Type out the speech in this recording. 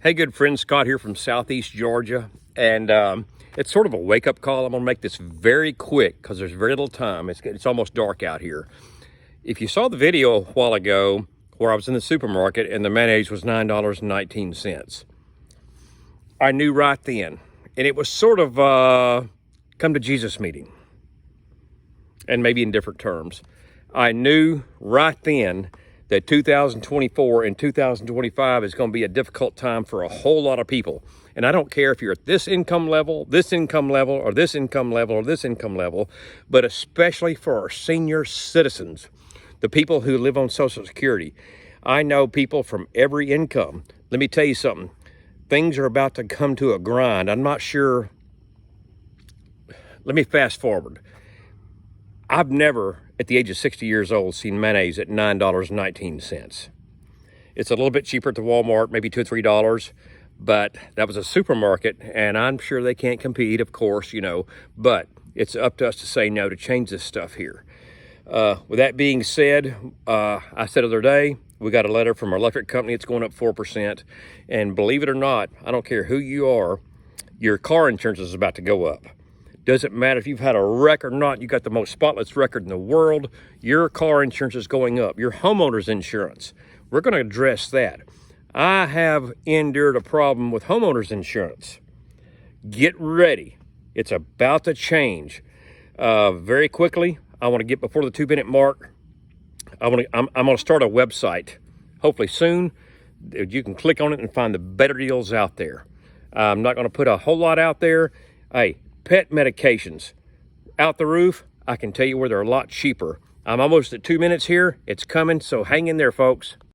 Hey, good friend, Scott here from Southeast Georgia. And it's sort of a wake-up call. I'm going to make this very quick because there's very little time. It's almost dark out here. If you saw the video a while ago where I was in the supermarket and the mayonnaise was $9.19, I knew right then. And it was sort of come to Jesus meeting, and maybe in different terms. I knew right then that 2024 and 2025 is going to be a difficult time for a whole lot of people. And I don't care if you're at this income level, this income level, or this income level, or this income level, but especially for our senior citizens, the people who live on Social Security. I know people from every income. Let me tell you something. Things are about to come to a grind. I'm not sure. Let me fast forward. I've never, at the age of 60 years old, seen mayonnaise at $9.19. It's a little bit cheaper at the Walmart, maybe $2 or $3, but that was a supermarket, and I'm sure they can't compete, of course, but it's up to us to say no, to change this stuff here. With that being said, I said the other day, we got a letter from our electric company. It's going up 4%, and believe it or not, I don't care who you are, your car insurance is about to go up. Doesn't matter if you've had a wreck or not, you got the most spotless record in the world, your car insurance is going up. Your homeowners insurance, we're going to address that. I have endured a problem with homeowners insurance. Get ready. It's about to change. Very quickly, I want to get before the 2-minute mark. I'm going to start a website, hopefully soon. You can click on it and find the better deals out there. I'm not going to put a whole lot out there. Hey, pet medications out the roof. I can tell you where they're a lot cheaper. I'm almost at 2 minutes here. It's coming, so hang in there, folks.